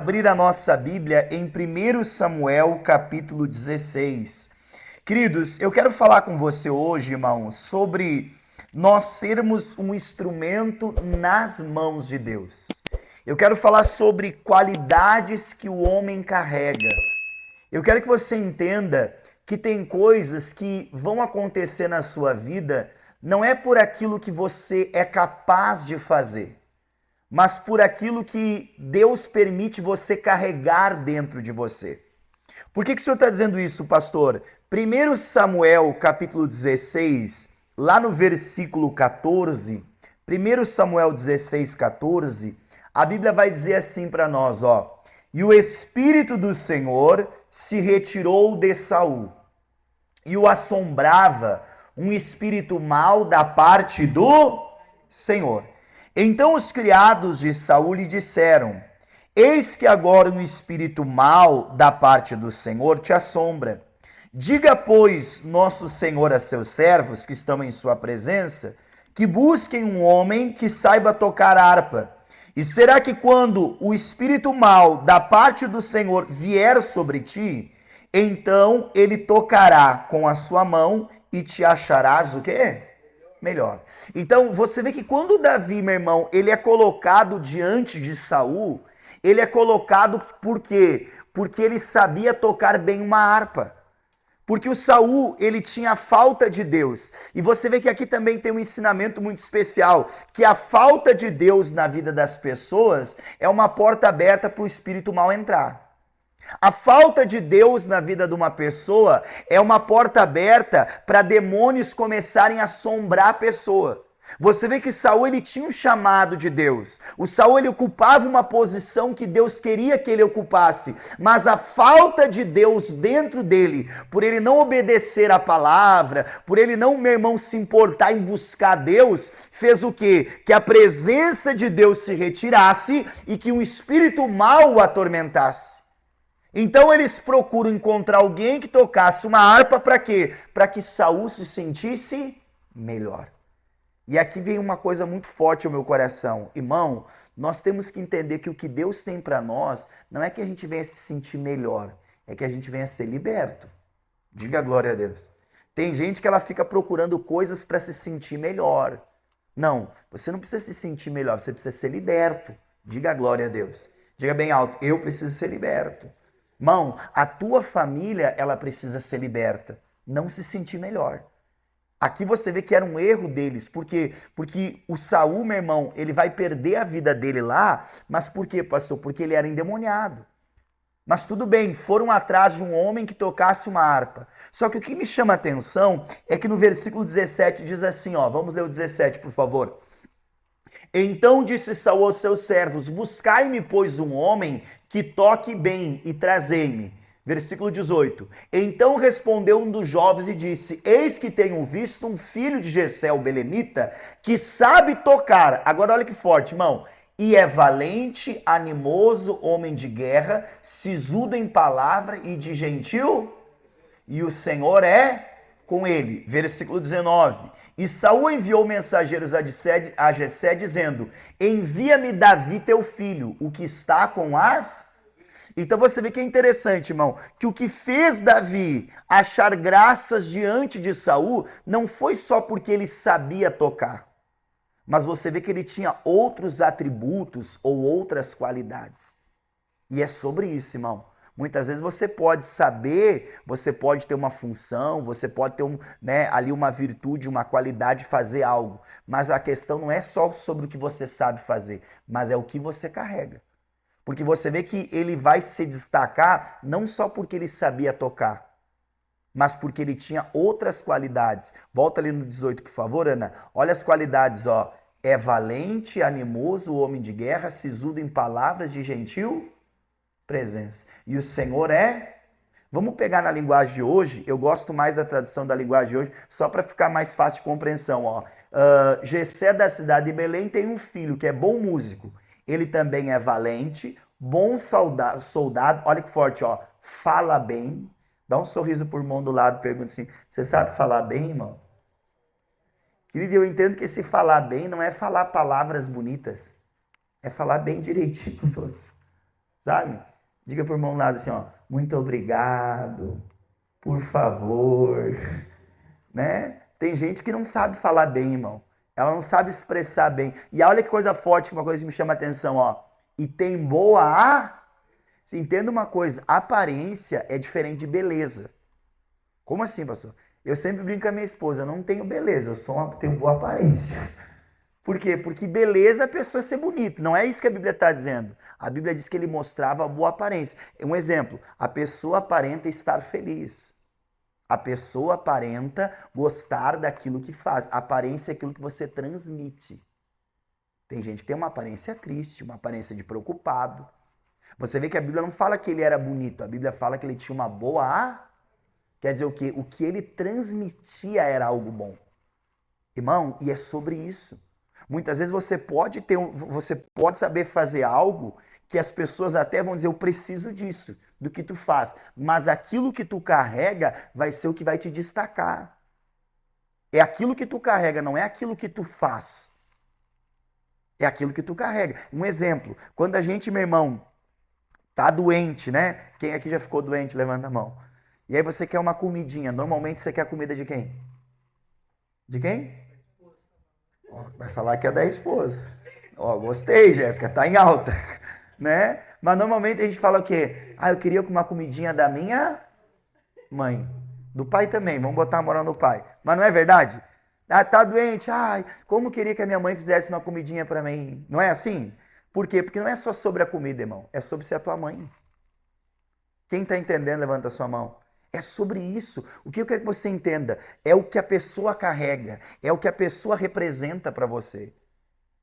abrir a nossa Bíblia em 1 Samuel, capítulo 16. Queridos, eu quero falar com você hoje, irmãos, sobre nós sermos um instrumento nas mãos de Deus. Eu quero falar sobre qualidades que o homem carrega. Eu quero que você entenda que tem coisas que vão acontecer na sua vida, não é por aquilo que você é capaz de fazer, mas por aquilo que Deus permite você carregar dentro de você. Por que o senhor está dizendo isso, pastor? 1 Samuel, capítulo 16, lá no versículo 14, 1 Samuel 16, 14, a Bíblia vai dizer assim para nós, ó: e o Espírito do Senhor se retirou de Saul, e o assombrava um espírito mau da parte do Senhor. Então os criados de Saul lhe disseram: eis que agora um espírito mau da parte do Senhor te assombra. Diga, pois, nosso Senhor a seus servos que estão em sua presença, que busquem um homem que saiba tocar harpa. E será que quando o espírito mau da parte do Senhor vier sobre ti, então ele tocará com a sua mão e te acharás o quê? Melhor. Então, você vê que quando Davi, meu irmão, ele é colocado diante de Saul, ele é colocado por quê? Porque ele sabia tocar bem uma harpa. Porque o Saul, ele tinha falta de Deus. E você vê que aqui também tem um ensinamento muito especial, que a falta de Deus na vida das pessoas é uma porta aberta para o espírito mal entrar. A falta de Deus na vida de uma pessoa é uma porta aberta para demônios começarem a assombrar a pessoa. Você vê que Saul, ele tinha um chamado de Deus. O Saul, ele ocupava uma posição que Deus queria que ele ocupasse, mas a falta de Deus dentro dele, por ele não obedecer a palavra, por ele não, meu irmão, se importar em buscar Deus, fez o quê? Que a presença de Deus se retirasse e que um espírito mau o atormentasse. Então eles procuram encontrar alguém que tocasse uma harpa para quê? Para que Saul se sentisse melhor. E aqui vem uma coisa muito forte ao meu coração. Irmão, nós temos que entender que o que Deus tem para nós não é que a gente venha se sentir melhor, é que a gente venha ser liberto. Diga glória a Deus. Tem gente que ela fica procurando coisas para se sentir melhor. Não, você não precisa se sentir melhor, você precisa ser liberto. Diga glória a Deus. Diga bem alto, eu preciso ser liberto. Irmão, a tua família, ela precisa ser liberta, não se sentir melhor. Aqui você vê que era um erro deles, porque o Saul, meu irmão, ele vai perder a vida dele lá, mas por quê, pastor? Porque ele era endemoniado. Mas tudo bem, foram atrás de um homem que tocasse uma harpa. Só que o que me chama a atenção é que no versículo 17 diz assim, ó, vamos ler o 17, por favor. Então disse Saul aos seus servos: buscai-me, pois, um homem que toque bem e trazei-me. Versículo 18. Então respondeu um dos jovens e disse: eis que tenho visto um filho de Jessé, o belemita, que sabe tocar. Agora olha que forte, irmão. E é valente, animoso, homem de guerra, sisudo em palavra e de gentil, e o Senhor é com ele. Versículo 19. E Saul enviou mensageiros a Jessé, dizendo: envia-me Davi teu filho, o que está com as... Então você vê que é interessante, irmão, que o que fez Davi achar graças diante de Saul não foi só porque ele sabia tocar, mas você vê que ele tinha outros atributos ou outras qualidades. E é sobre isso, irmão. Muitas vezes você pode saber, você pode ter uma função, você pode ter ali uma virtude, uma qualidade de fazer algo. Mas a questão não é só sobre o que você sabe fazer, mas é o que você carrega. Porque você vê que ele vai se destacar não só porque ele sabia tocar, mas porque ele tinha outras qualidades. Volta ali no 18, por favor, Ana. Olha as qualidades, ó. É valente, animoso, homem de guerra, sisudo em palavras, de gentil presença. E o Senhor é... Vamos pegar na linguagem de hoje, eu gosto mais da tradução da linguagem de hoje, só para ficar mais fácil de compreensão. Ó. Jessé da cidade de Belém tem um filho que é bom músico. Ele também é valente, bom soldado, olha que forte, ó, fala bem. Dá um sorriso pro irmão do lado, pergunta assim, você sabe falar bem, irmão? Querido, eu entendo que esse falar bem não é falar palavras bonitas, é falar bem direitinho com os outros. sabe? Diga pro irmão lado assim, ó, muito obrigado, por favor, né? Tem gente que não sabe falar bem, irmão. Ela não sabe expressar bem. E olha que coisa forte, que uma coisa que me chama a atenção, ó. E tem boa Você entenda uma coisa, aparência é diferente de beleza. Como assim, pastor? Eu sempre brinco com a minha esposa, eu não tenho beleza, tenho boa aparência. Por quê? Porque beleza é a pessoa ser bonita. Não é isso que a Bíblia está dizendo. A Bíblia diz que ele mostrava boa aparência. Um exemplo, a pessoa aparenta estar feliz. A pessoa aparenta gostar daquilo que faz. A aparência é aquilo que você transmite. Tem gente que tem uma aparência triste, uma aparência de preocupado. Você vê que a Bíblia não fala que ele era bonito, a Bíblia fala que ele tinha uma boa. Quer dizer o quê? O que ele transmitia era algo bom. Irmão, e é sobre isso. Muitas vezes você pode saber fazer algo que as pessoas até vão dizer, eu preciso disso, do que tu faz. Mas aquilo que tu carrega vai ser o que vai te destacar. É aquilo que tu carrega, não é aquilo que tu faz. É aquilo que tu carrega. Um exemplo, quando a gente, meu irmão, tá doente, né? Quem aqui já ficou doente, levanta a mão. E aí você quer uma comidinha. Normalmente você quer a comida de quem? De quem? Vai falar que é da esposa. Gostei, Jéssica, tá em alta, né? Mas normalmente a gente fala o quê? Eu queria uma comidinha da minha mãe. Do pai também, vamos botar a moral no pai. Mas não é verdade? Tá doente, como queria que a minha mãe fizesse uma comidinha para mim. Não é assim? Por quê? Porque não é só sobre a comida, irmão. É sobre ser a tua mãe. Quem tá entendendo, levanta a sua mão. É sobre isso. O que eu quero que você entenda é o que a pessoa carrega, é o que a pessoa representa para você.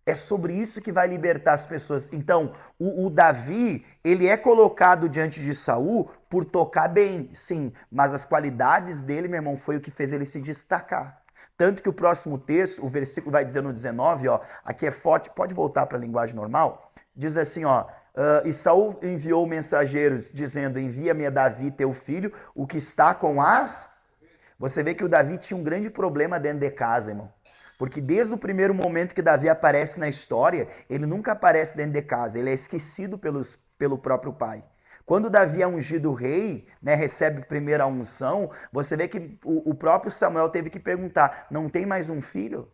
É sobre isso que vai libertar as pessoas. Então, o Davi, ele é colocado diante de Saul por tocar bem, sim, mas as qualidades dele, meu irmão, foi o que fez ele se destacar. Tanto que o próximo texto, o versículo vai dizer no 19, ó, aqui é forte, pode voltar para a linguagem normal, diz assim, ó, e Saul enviou mensageiros dizendo, envia-me a Davi, teu filho, o que está com as... Você vê que o Davi tinha um grande problema dentro de casa, irmão. Porque desde o primeiro momento que Davi aparece na história, ele nunca aparece dentro de casa, ele é esquecido pelo próprio pai. Quando Davi é ungido rei, né, recebe primeiro a unção, você vê que o próprio Samuel teve que perguntar, não tem mais um filho?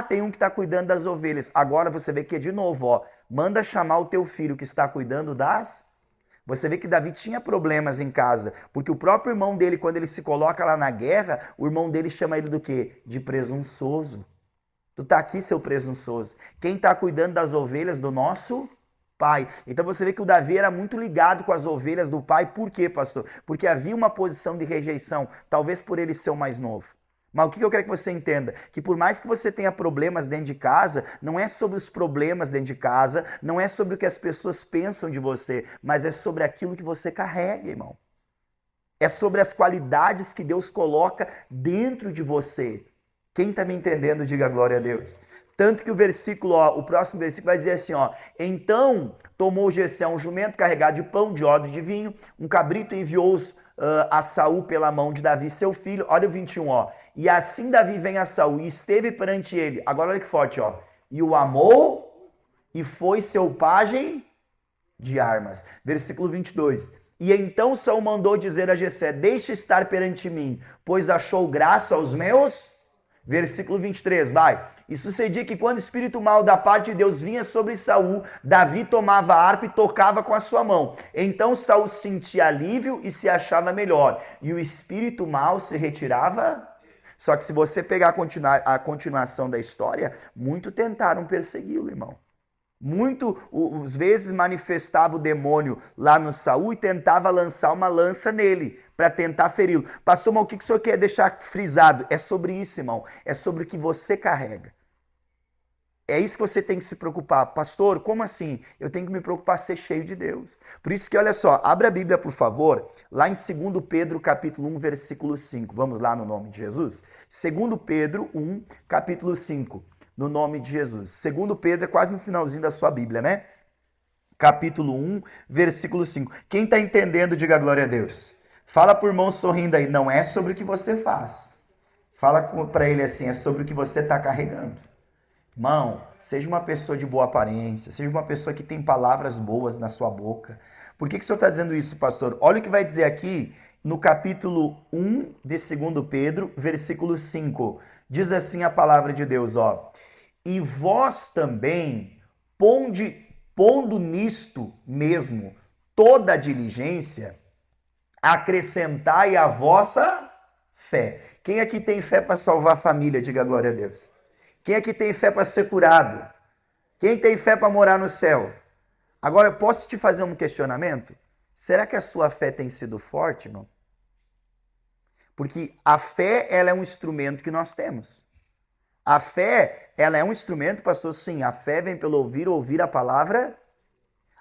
Tem um que está cuidando das ovelhas. Agora você vê que é de novo, ó, manda chamar o teu filho que está cuidando das... Você vê que Davi tinha problemas em casa, porque o próprio irmão dele, quando ele se coloca lá na guerra, o irmão dele chama ele do quê? De presunçoso. Tu tá aqui, seu presunçoso. Quem tá cuidando das ovelhas do nosso pai? Então você vê que o Davi era muito ligado com as ovelhas do pai. Por quê, pastor? Porque havia uma posição de rejeição, talvez por ele ser o mais novo. Mas o que eu quero que você entenda? Que por mais que você tenha problemas dentro de casa, não é sobre os problemas dentro de casa, não é sobre o que as pessoas pensam de você, mas é sobre aquilo que você carrega, irmão. É sobre as qualidades que Deus coloca dentro de você. Quem está me entendendo, diga glória a Deus. Tanto que o versículo, ó, o próximo versículo vai dizer assim, ó, então tomou Jessé um jumento carregado de pão, de odre de vinho, um cabrito, e enviou-os a Saul pela mão de Davi, seu filho. Olha o 21, ó. E assim Davi vem a Saul e esteve perante ele. Agora olha que forte, ó. E o amou e foi seu pajem de armas. Versículo 22. E então Saul mandou dizer a Jessé, deixa estar perante mim, pois achou graça aos meus... Versículo 23, vai. E sucedia que quando o espírito mau da parte de Deus vinha sobre Saul, Davi tomava a harpa e tocava com a sua mão. Então Saul sentia alívio e se achava melhor. E o espírito mau se retirava. Só que se você pegar a continuação da história, muito tentaram persegui-lo, irmão. Às vezes manifestava o demônio lá no Saul e tentava lançar uma lança nele para tentar feri-lo. Pastor, mas o que o senhor quer deixar frisado? É sobre isso, irmão. É sobre o que você carrega. É isso que você tem que se preocupar. Pastor, como assim? Eu tenho que me preocupar ser cheio de Deus. Por isso que, olha só, abra a Bíblia, por favor, lá em 2 Pedro, capítulo 1, versículo 5. Vamos lá no nome de Jesus? 2 Pedro 1, capítulo 5. No nome de Jesus. 2 Pedro é quase no finalzinho da sua Bíblia, né? Capítulo 1, versículo 5. Quem está entendendo, diga glória a Deus. Fala para o irmão sorrindo aí, não é sobre o que você faz. Fala para ele assim, é sobre o que você está carregando. Irmão, seja uma pessoa de boa aparência, seja uma pessoa que tem palavras boas na sua boca. Por que o senhor está dizendo isso, pastor? Olha o que vai dizer aqui no capítulo 1 de 2 Pedro, versículo 5. Diz assim a palavra de Deus, ó. E vós também, pondo nisto mesmo toda a diligência, acrescentai a vossa fé. Quem aqui tem fé para salvar a família? Diga glória a Deus. Quem aqui tem fé para ser curado? Quem tem fé para morar no céu? Agora, posso te fazer um questionamento? Será que a sua fé tem sido forte, irmão? Porque a fé, ela é um instrumento que nós temos. A fé, ela é um instrumento, pastor, sim. A fé vem pelo ouvir a palavra.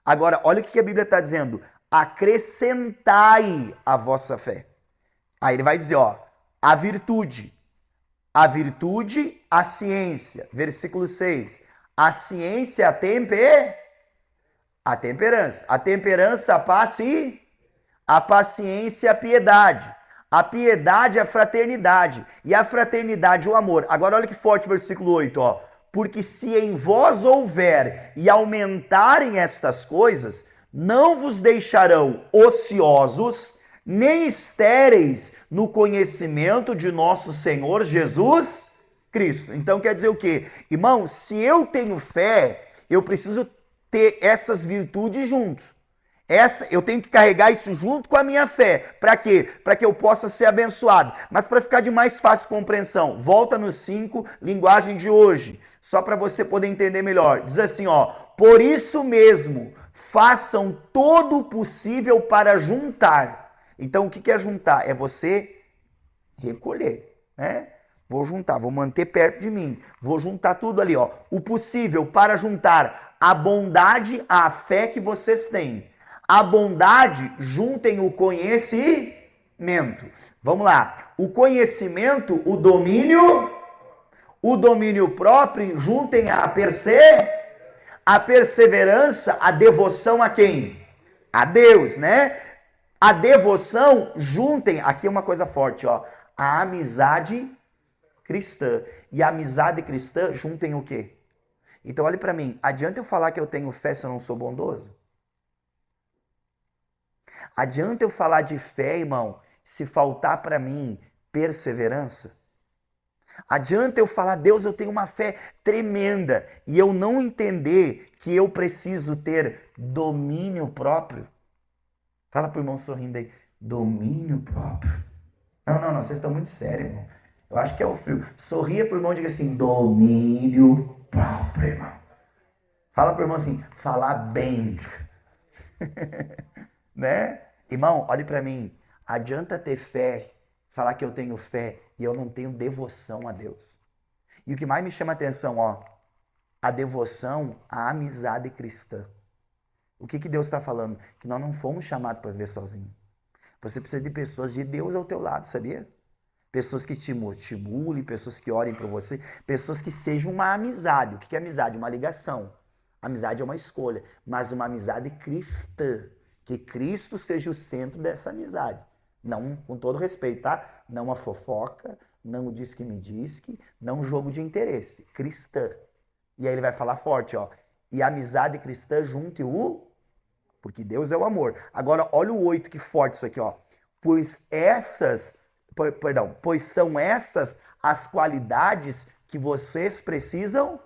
Agora, olha o que a Bíblia está dizendo. Acrescentai a vossa fé. Aí ele vai dizer, ó, a virtude, a ciência. Versículo 6. A ciência, a temperança. A temperança, a paciência, a piedade. A piedade, a fraternidade. E a fraternidade, o amor. Agora olha que forte o versículo 8, ó. Porque se em vós houver e aumentarem estas coisas, não vos deixarão ociosos, nem estéreis no conhecimento de nosso Senhor Jesus Cristo. Então quer dizer o quê? Irmão, se eu tenho fé, eu preciso ter essas virtudes juntos. Eu tenho que carregar isso junto com a minha fé. Para quê? Para que eu possa ser abençoado. Mas para ficar de mais fácil compreensão, volta no 5, linguagem de hoje, só para você poder entender melhor. Diz assim, ó: por isso mesmo, façam todo o possível para juntar. Então, o que é juntar? É você recolher, né? Vou juntar, vou manter perto de mim. Vou juntar tudo ali, ó. O possível para juntar a bondade à fé que vocês têm. A bondade, juntem o conhecimento. Vamos lá. O conhecimento, o domínio próprio, juntem a perseverança, a devoção a quem? A Deus, né? A devoção, juntem, aqui é uma coisa forte, ó, a amizade cristã. E a amizade cristã, juntem o quê? Então olhe para mim, adianta eu falar que eu tenho fé se eu não sou bondoso? Adianta eu falar de fé, irmão, se faltar para mim perseverança? Adianta eu falar, Deus, eu tenho uma fé tremenda, e eu não entender que eu preciso ter domínio próprio? Fala pro irmão sorrindo aí, domínio próprio. Não, vocês estão muito sérios, irmão. Eu acho que é o frio. Sorria pro irmão e diga assim, domínio próprio, irmão. Fala pro irmão assim, falar bem. Né? Irmão, olhe para mim. Adianta ter fé, falar que eu tenho fé e eu não tenho devoção a Deus. E o que mais me chama a atenção, ó, a devoção, a amizade cristã. O que Deus está falando? Que nós não fomos chamados para viver sozinhos. Você precisa de pessoas de Deus ao teu lado, sabia? Pessoas que te estimulem, pessoas que orem por você, pessoas que sejam uma amizade. O que é amizade? Uma ligação. Amizade é uma escolha, mas uma amizade cristã. Que Cristo seja o centro dessa amizade. Não, com todo respeito, tá? Não a fofoca, não o diz que me diz que, não o jogo de interesse. Cristã. E aí ele vai falar forte, ó. E a amizade cristã junte o... Porque Deus é o amor. Agora, olha o 8, que forte isso aqui, ó. Pois são essas as qualidades que vocês precisam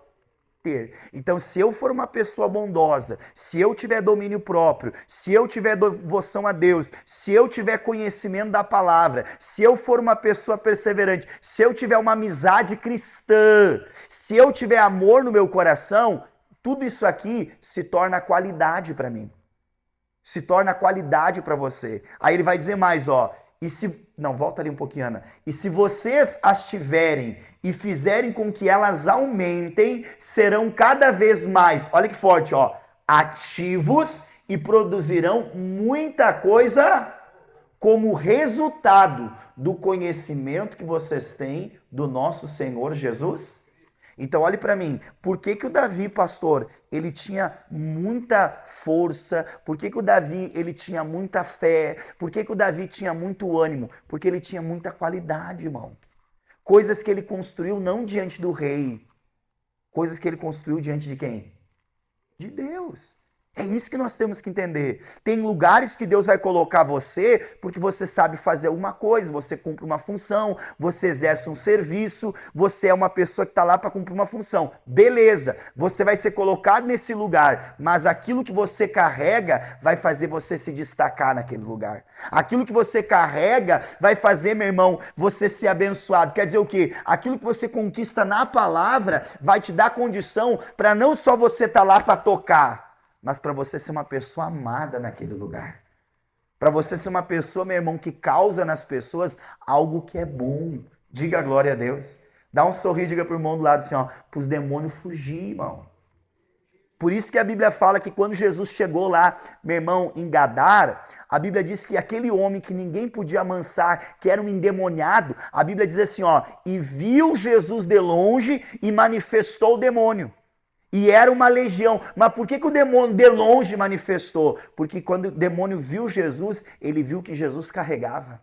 ter. Então, se eu for uma pessoa bondosa, se eu tiver domínio próprio, se eu tiver devoção a Deus, se eu tiver conhecimento da palavra, se eu for uma pessoa perseverante, se eu tiver uma amizade cristã, se eu tiver amor no meu coração, tudo isso aqui se torna qualidade para mim. Se torna qualidade para você. Aí ele vai dizer mais, ó. Volta ali um pouquinho, Ana. E se vocês as tiverem e fizerem com que elas aumentem, serão cada vez mais, olha que forte, ó, ativos e produzirão muita coisa como resultado do conhecimento que vocês têm do nosso Senhor Jesus. Então, olhe para mim, por que o Davi, pastor, ele tinha muita força? Por que o Davi, ele tinha muita fé? Por que o Davi tinha muito ânimo? Porque ele tinha muita qualidade, irmão. Coisas que ele construiu não diante do rei, Coisas que ele construiu diante de quem? De Deus. É isso que nós temos que entender. Tem lugares que Deus vai colocar você porque você sabe fazer alguma coisa, você cumpre uma função, você exerce um serviço, você é uma pessoa que está lá para cumprir uma função. Beleza, você vai ser colocado nesse lugar, mas aquilo que você carrega vai fazer você se destacar naquele lugar. Aquilo que você carrega vai fazer, meu irmão, você ser abençoado. Quer dizer o quê? Aquilo que você conquista na palavra vai te dar condição para não só você estar lá para tocar, mas para você ser uma pessoa amada naquele lugar. Para você ser uma pessoa, meu irmão, que causa nas pessoas algo que é bom. Diga glória a Deus. Dá um sorriso, diga para o irmão do lado assim, ó, para os demônios fugir, irmão. Por isso que a Bíblia fala que quando Jesus chegou lá, meu irmão, em Gadara, a Bíblia diz que aquele homem que ninguém podia amansar, que era um endemoniado, a Bíblia diz assim, ó, e viu Jesus de longe e manifestou o demônio. E era uma legião. Mas por que o demônio de longe manifestou? Porque quando o demônio viu Jesus, ele viu que Jesus carregava.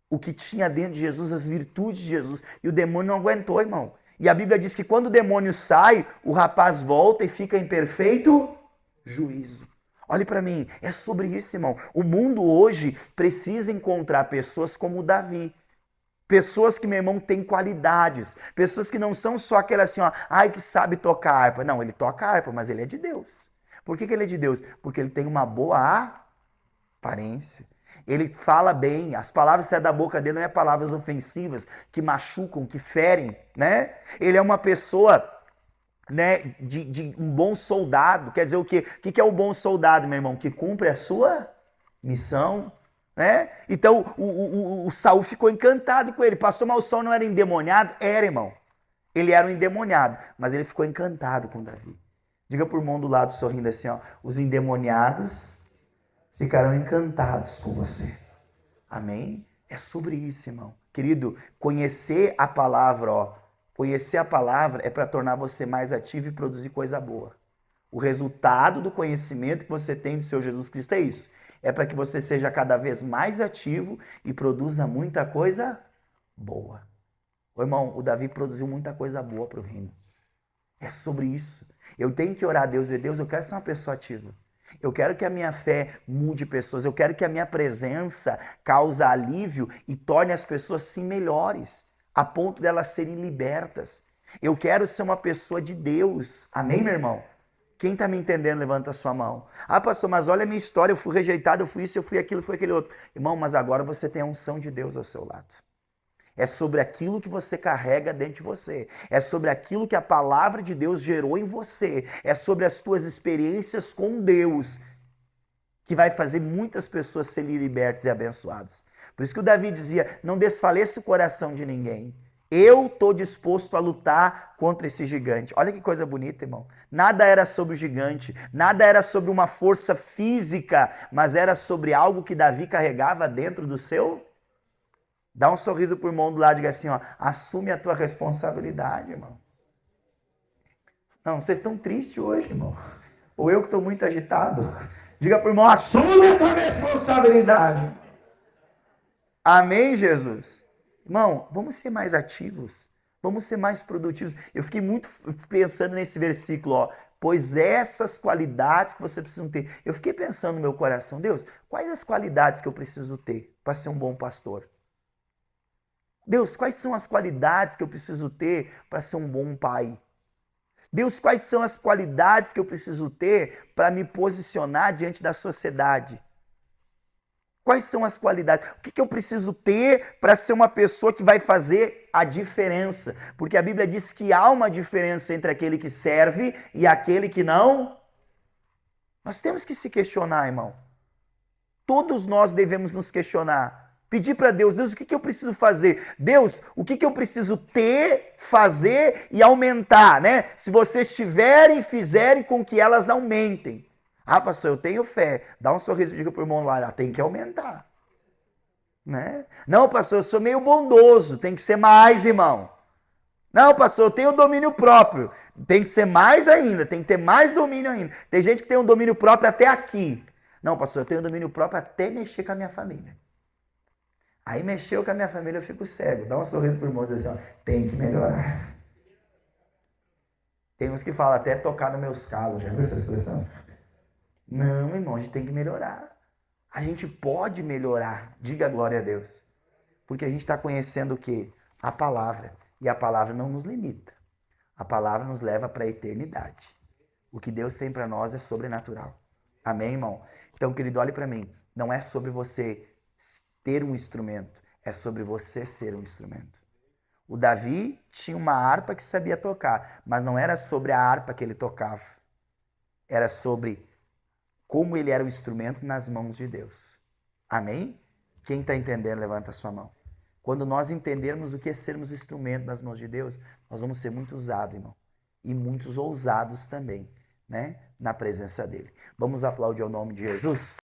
O que tinha dentro de Jesus, as virtudes de Jesus. E o demônio não aguentou, irmão. E a Bíblia diz que quando o demônio sai, o rapaz volta e fica em perfeito juízo. Olhe para mim, é sobre isso, irmão. O mundo hoje precisa encontrar pessoas como Davi. Pessoas que, meu irmão, têm qualidades. Pessoas que não são só aquela assim, ó, ai, que sabe tocar harpa. Não, ele toca harpa, mas ele é de Deus. Por que ele é de Deus? Porque ele tem uma boa aparência. Ele fala bem. As palavras que saem da boca dele não é palavras ofensivas, que machucam, que ferem, né? Ele é uma pessoa, né, de um bom soldado. Quer dizer o quê? O que é o bom soldado, meu irmão? Que cumpre a sua missão. Né? Então o Saul ficou encantado com ele. Pastor, mas o Saul não era endemoniado? Era, irmão. Ele era um endemoniado, mas ele ficou encantado com Davi. Diga por mão do lado, sorrindo assim, ó, os endemoniados ficarão encantados com você. Amém? É sobre isso, irmão. Querido, conhecer a palavra, ó, conhecer a palavra é para tornar você mais ativo e produzir coisa boa. O resultado do conhecimento que você tem do seu Jesus Cristo é isso. É para que você seja cada vez mais ativo e produza muita coisa boa. Ô, irmão, o Davi produziu muita coisa boa para o reino. É sobre isso. Eu tenho que orar a Deus e Deus, eu quero ser uma pessoa ativa. Eu quero que a minha fé mude pessoas. Eu quero que a minha presença cause alívio e torne as pessoas sim melhores, a ponto de elas serem libertas. Eu quero ser uma pessoa de Deus. Amém, meu irmão? Quem está me entendendo, levanta a sua mão. Ah, pastor, mas olha a minha história, eu fui rejeitado, eu fui isso, eu fui aquilo, fui aquele outro. Irmão, mas agora você tem a unção de Deus ao seu lado. É sobre aquilo que você carrega dentro de você. É sobre aquilo que a palavra de Deus gerou em você. É sobre as tuas experiências com Deus que vai fazer muitas pessoas serem libertas e abençoadas. Por isso que o Davi dizia, não desfaleça o coração de ninguém. Eu estou disposto a lutar contra esse gigante. Olha que coisa bonita, irmão. Nada era sobre o gigante, nada era sobre uma força física, mas era sobre algo que Davi carregava dentro do seu. Dá um sorriso pro irmão do lado e diga assim, ó, assume a tua responsabilidade, irmão. Não, vocês estão tristes hoje, irmão. Ou eu que estou muito agitado. Diga pro irmão, assume a tua responsabilidade. Amém, Jesus? Irmão, vamos ser mais ativos, vamos ser mais produtivos. Eu fiquei muito pensando nesse versículo, ó, pois essas qualidades que você precisa ter. Eu fiquei pensando no meu coração, Deus, quais as qualidades que eu preciso ter para ser um bom pastor? Deus, quais são as qualidades que eu preciso ter para ser um bom pai? Deus, quais são as qualidades que eu preciso ter para me posicionar diante da sociedade? Quais são as qualidades? O que eu preciso ter para ser uma pessoa que vai fazer a diferença? Porque a Bíblia diz que há uma diferença entre aquele que serve e aquele que não. Nós temos que se questionar, irmão. Todos nós devemos nos questionar. Pedir para Deus, Deus, o que eu preciso fazer? Deus, o que eu preciso ter, fazer e aumentar, né? Se vocês tiverem e fizerem com que elas aumentem. Ah, pastor, eu tenho fé. Dá um sorriso e diga para o irmão lá, tem que aumentar. Né? Não, pastor, eu sou meio bondoso, tem que ser mais, irmão. Não, pastor, eu tenho domínio próprio. Tem que ser mais ainda, tem que ter mais domínio ainda. Tem gente que tem um domínio próprio até aqui. Não, pastor, eu tenho domínio próprio até mexer com a minha família. Aí mexeu com a minha família, eu fico cego. Dá um sorriso pro irmão e diz assim, ó, tem que melhorar. Tem uns que falam até tocar nos meus calos, já viu essa expressão? Não, irmão, a gente tem que melhorar. A gente pode melhorar, diga glória a Deus. Porque a gente está conhecendo o quê? A palavra. E a palavra não nos limita. A palavra nos leva para a eternidade. O que Deus tem para nós é sobrenatural. Amém, irmão? Então, querido, olhe para mim. Não é sobre você ter um instrumento, é sobre você ser um instrumento. O Davi tinha uma harpa que sabia tocar, mas não era sobre a harpa que ele tocava. Era sobre como ele era o instrumento nas mãos de Deus. Amém? Quem está entendendo, levanta a sua mão. Quando nós entendermos o que é sermos instrumento nas mãos de Deus, nós vamos ser muito usados, irmão. E muitos ousados também, né? Na presença dele. Vamos aplaudir o nome de Jesus?